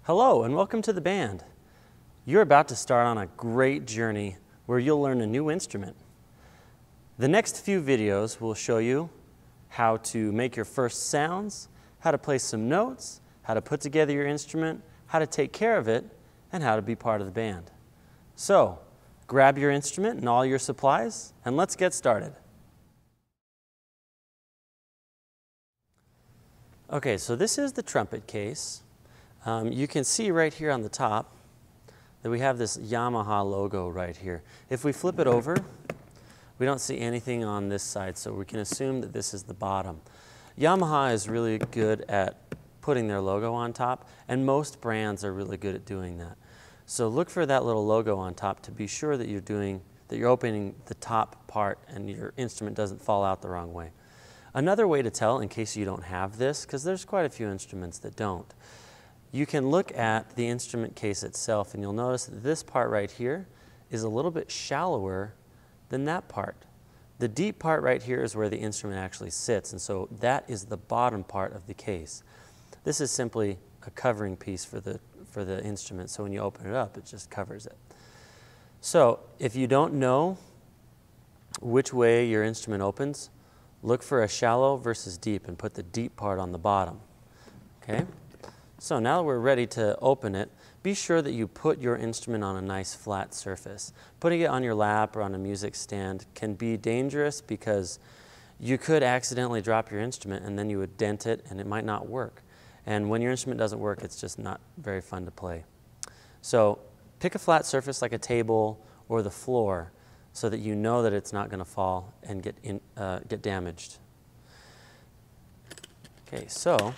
Hello and welcome to the band. You're about to start on a great journey where you'll learn a new instrument. The next few videos will show you how to make your first sounds, how to play some notes, how to put together your instrument, how to take care of it, and how to be part of the band. So, grab your instrument and all your supplies, and let's get started. Okay, so this is the trumpet case. You can see right here on the top that we have this Yamaha logo right here. If we flip it over, we don't see anything on this side, so we can assume that this is the bottom. Yamaha is really good at putting their logo on top, and most brands are really good at doing that. So look for that little logo on top to be sure that you're opening the top part and your instrument doesn't fall out the wrong way. Another way to tell, in case you don't have this, because there's quite a few instruments that don't, you can look at the instrument case itself and you'll notice that this part right here is a little bit shallower than that part. The deep part right here is where the instrument actually sits, and so that is the bottom part of the case. This is simply a covering piece for the instrument, so when you open it up, it just covers it. So if you don't know which way your instrument opens, look for a shallow versus deep and put the deep part on the bottom. Okay? So now that we're ready to open it, be sure that you put your instrument on a nice flat surface. Putting it on your lap or on a music stand can be dangerous because you could accidentally drop your instrument and then you would dent it and it might not work. And when your instrument doesn't work, it's just not very fun to play. So pick a flat surface like a table or the floor so that you know that it's not going to fall and get damaged. Okay, so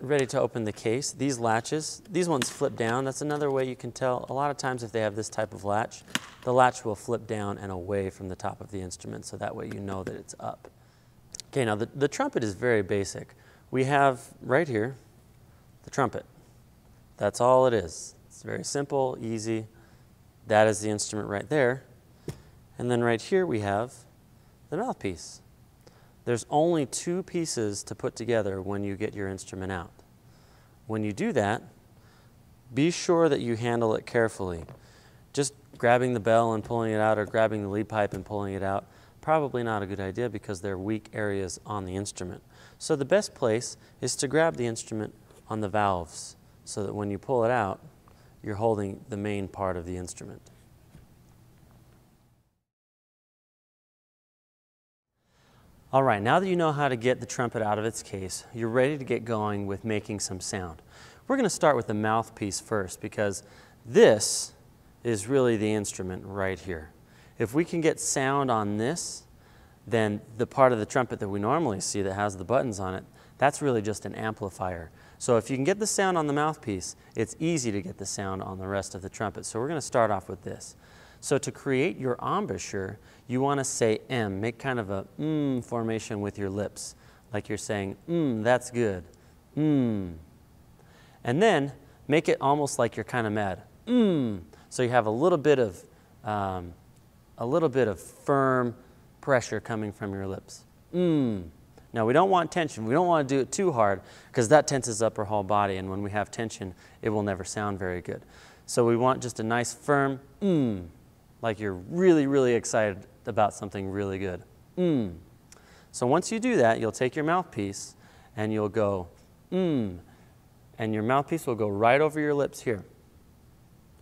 ready to open the case. These latches, these ones flip down. That's another way you can tell. A lot of times if they have this type of latch, the latch will flip down and away from the top of the instrument, so that way you know that it's up. Okay, now the trumpet is very basic. We have right here the trumpet. That's all it is. It's very simple, easy. That is the instrument right there. And then right here we have the mouthpiece. There's only two pieces to put together when you get your instrument out. When you do that, be sure that you handle it carefully. Just grabbing the bell and pulling it out or grabbing the lead pipe and pulling it out, probably not a good idea because they're weak areas on the instrument. So the best place is to grab the instrument on the valves so that when you pull it out, you're holding the main part of the instrument. All right, now that you know how to get the trumpet out of its case, you're ready to get going with making some sound. We're going to start with the mouthpiece first because this is really the instrument right here. If we can get sound on this, then the part of the trumpet that we normally see that has the buttons on it, that's really just an amplifier. So if you can get the sound on the mouthpiece, it's easy to get the sound on the rest of the trumpet. So we're going to start off with this. So to create your embouchure, you want to say M. Make kind of a formation with your lips, like you're saying, that's good, And then make it almost like you're kind of mad, So you have a little bit of firm pressure coming from your lips, Now we don't want tension. We don't want to do it too hard because that tenses up our whole body, and when we have tension, it will never sound very good. So we want just a nice firm like you're really, really excited about something really good. So once you do that, you'll take your mouthpiece and you'll go, and your mouthpiece will go right over your lips here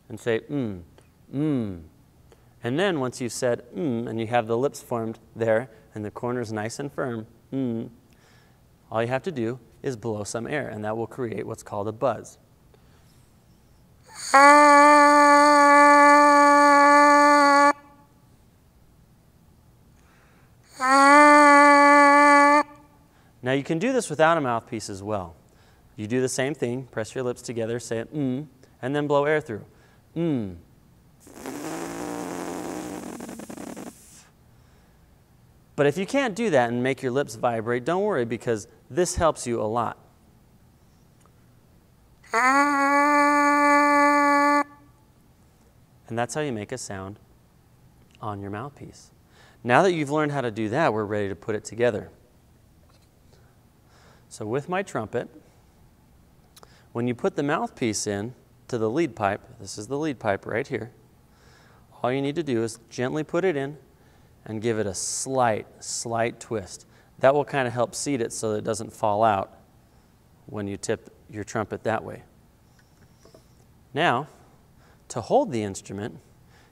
and say, And then once you've said, and you have the lips formed there and the corner's nice and firm, all you have to do is blow some air, and that will create what's called a buzz. Now you can do this without a mouthpiece as well. You do the same thing, press your lips together, say it, and then blow air through. But if you can't do that and make your lips vibrate, don't worry because this helps you a lot. And that's how you make a sound on your mouthpiece. Now that you've learned how to do that, we're ready to put it together. So with my trumpet, When you put the mouthpiece in to the lead pipe, this is the lead pipe right here, all you need to do is gently put it in and give it a slight twist. That will kind of help seat it so that it doesn't fall out when you tip your trumpet that way. Now, to hold the instrument,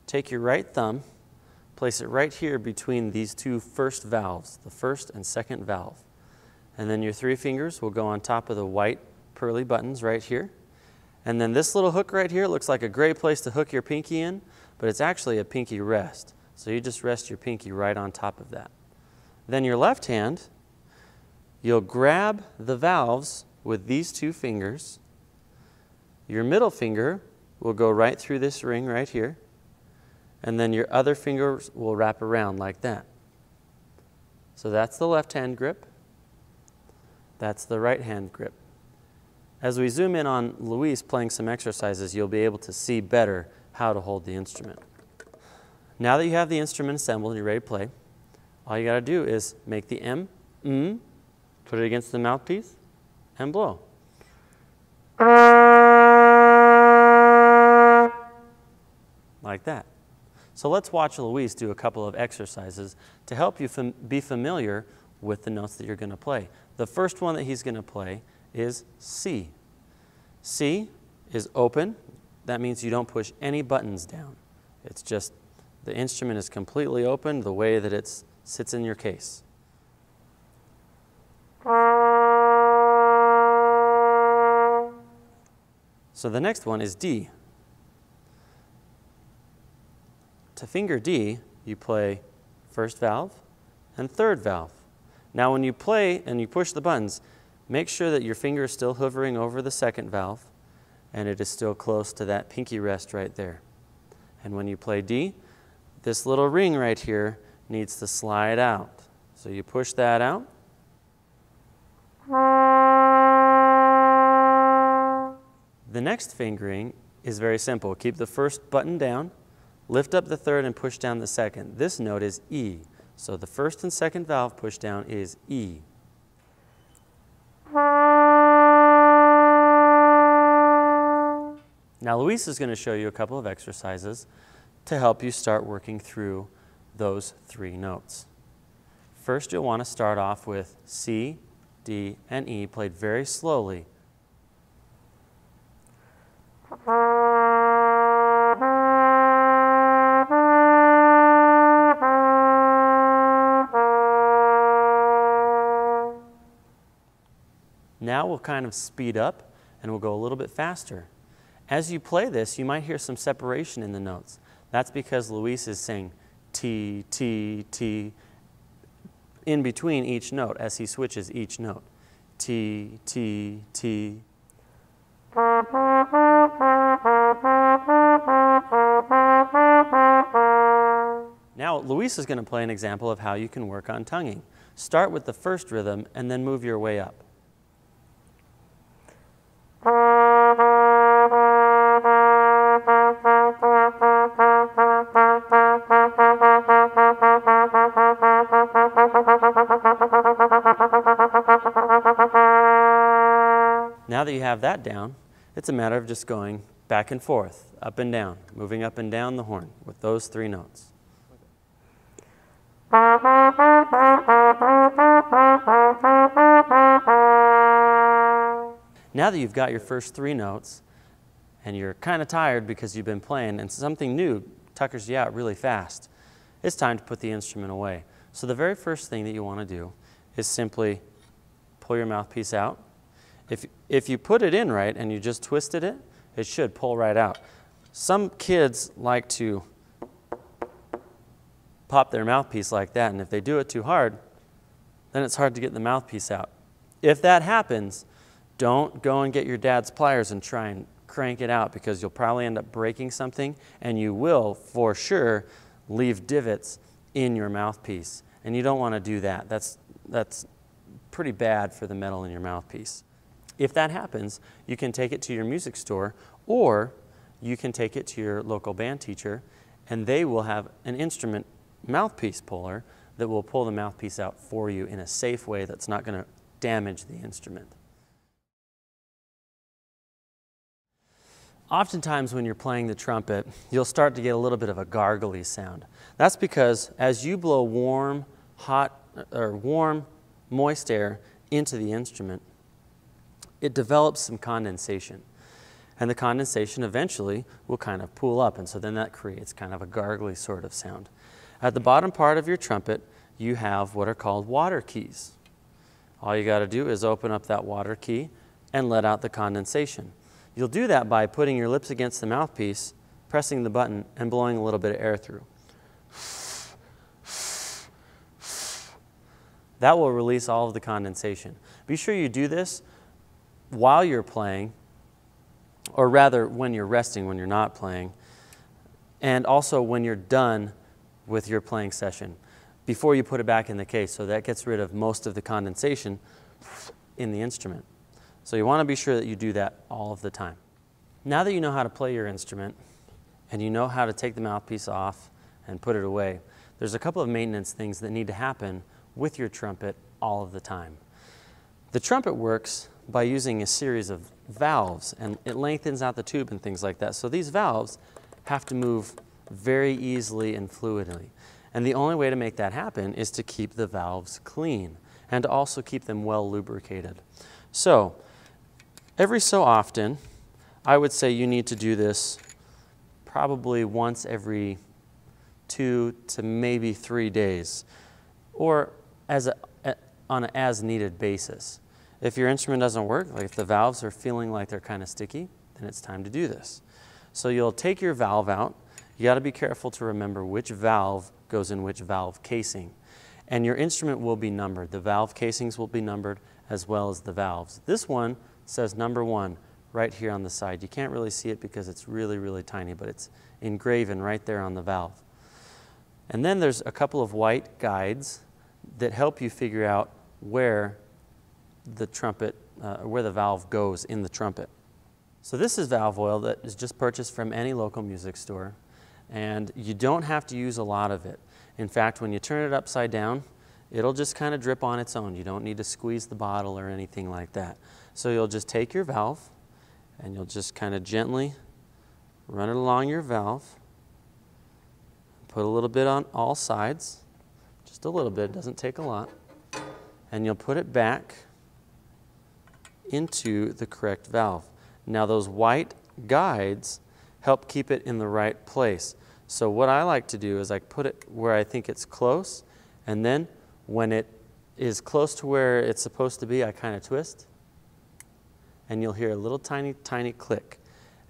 take your right thumb, place it right here between these two first valves, the first and second valve. And then your 3 fingers will go on top of the white pearly buttons right here. And then this little hook right here looks like a great place to hook your pinky in, but it's actually a pinky rest. So you just rest your pinky right on top of that. Then your left hand, you'll grab the valves with these 2 fingers. Your middle finger will go right through this ring right here. And then your other fingers will wrap around like that. So that's the left hand grip. That's the right hand grip. As we zoom in on Luis playing some exercises, you'll be able to see better how to hold the instrument. Now that you have the instrument assembled and you're ready to play, all you got to do is make the M, put it against the mouthpiece, and blow. Like that. So let's watch Luis do a couple of exercises to help you be familiar with the notes that you're going to play. The first one that he's going to play is C. C is open. That means you don't push any buttons down. It's just the instrument is completely open the way that it sits in your case. So the next one is D. To finger D, you play first valve and third valve. Now when you play and you push the buttons, make sure that your finger is still hovering over the second valve and it is still close to that pinky rest right there. And when you play D, this little ring right here needs to slide out. So you push that out. The next fingering is very simple. Keep the first button down, lift up the third and push down the second. This note is E. So the first and second valve push down is E. Now Luis is going to show you a couple of exercises to help you start working through those 3 notes. First, you'll want to start off with C, D, and E played very slowly. Now we'll kind of speed up and we'll go a little bit faster. As you play this, you might hear some separation in the notes. That's because Luis is saying T, T, T in between each note as he switches each note. T, T, T. Now Luis is going to play an example of how you can work on tonguing. Start with the first rhythm and then move your way up. Now that you have that down, it's a matter of just going back and forth, up and down, moving up and down the horn with those 3 notes. Now that you've got your first 3 notes, and you're kind of tired because you've been playing, and something new tuckers you out really fast, it's time to put the instrument away. So the very first thing that you want to do is simply pull your mouthpiece out. If you put it in right and you just twisted it, it should pull right out. Some kids like to pop their mouthpiece like that, and if they do it too hard, then it's hard to get the mouthpiece out. If that happens, don't go and get your dad's pliers and try and crank it out, because you'll probably end up breaking something, and you will, for sure, leave divots in your mouthpiece. And you don't want to do that. That's pretty bad for the metal in your mouthpiece. If that happens, you can take it to your music store, or you can take it to your local band teacher, and they will have an instrument mouthpiece puller that will pull the mouthpiece out for you in a safe way that's not going to damage the instrument. Oftentimes when you're playing the trumpet, you'll start to get a little bit of a gargly sound. That's because as you blow warm, moist air into the instrument, it develops some condensation. And the condensation eventually will kind of pool up, and so then that creates kind of a gargly sort of sound. At the bottom part of your trumpet, you have what are called water keys. All you got to do is open up that water key and let out the condensation. You'll do that by putting your lips against the mouthpiece, pressing the button, and blowing a little bit of air through. That will release all of the condensation. Be sure you do this while you're playing, or rather when you're resting, when you're not playing, and also when you're done with your playing session, before you put it back in the case, so that gets rid of most of the condensation in the instrument. So you want to be sure that you do that all of the time. Now that you know how to play your instrument, and you know how to take the mouthpiece off and put it away, there's a couple of maintenance things that need to happen with your trumpet all of the time. The trumpet works by using a series of valves, and it lengthens out the tube and things like that. So these valves have to move very easily and fluidly. And the only way to make that happen is to keep the valves clean and to also keep them well lubricated. So every so often, I would say you need to do this probably once every 2 to maybe 3 days, or on an as-needed basis. If your instrument doesn't work, like if the valves are feeling like they're kind of sticky, then it's time to do this. So you'll take your valve out. You got to be careful to remember which valve goes in which valve casing. And your instrument will be numbered. The valve casings will be numbered as well as the valves. This one says number 1 right here on the side. You can't really see it because it's really, really tiny, but it's engraven right there on the valve. And then there's a couple of white guides that help you figure out where the trumpet, where the valve goes in the trumpet. So this is valve oil that is just purchased from any local music store, and you don't have to use a lot of it. In fact, when you turn it upside down, it'll just kind of drip on its own. You don't need to squeeze the bottle or anything like that. So you'll just take your valve and you'll just kind of gently run it along your valve. Put a little bit on all sides, just a little bit, doesn't take a lot. And you'll put it back into the correct valve. Now those white guides help keep it in the right place. So what I like to do is I put it where I think it's close, and then when it is close to where it's supposed to be, I kind of twist, and you'll hear a little tiny, tiny click,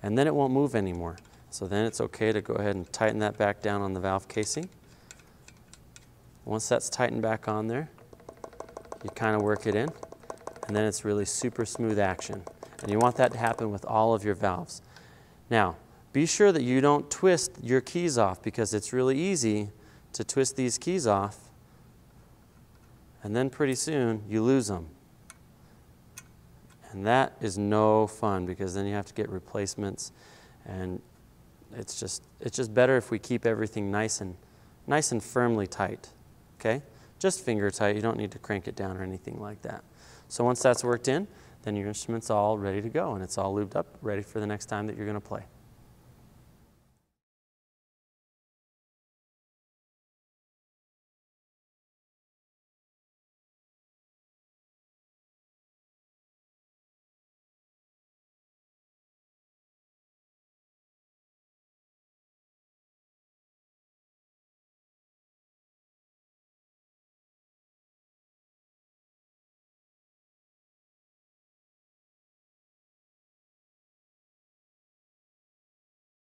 and then it won't move anymore. So then it's okay to go ahead and tighten that back down on the valve casing. Once that's tightened back on there, you kind of work it in, and then it's really super smooth action. And you want that to happen with all of your valves. Now, be sure that you don't twist your keys off, because it's really easy to twist these keys off, and then pretty soon you lose them. And that is no fun, because then you have to get replacements, and it's just better if we keep everything nice and firmly tight. Okay? Just finger tight. You don't need to crank it down or anything like that. So once that's worked in, then your instrument's all ready to go, and it's all lubed up, ready for the next time that you're going to play.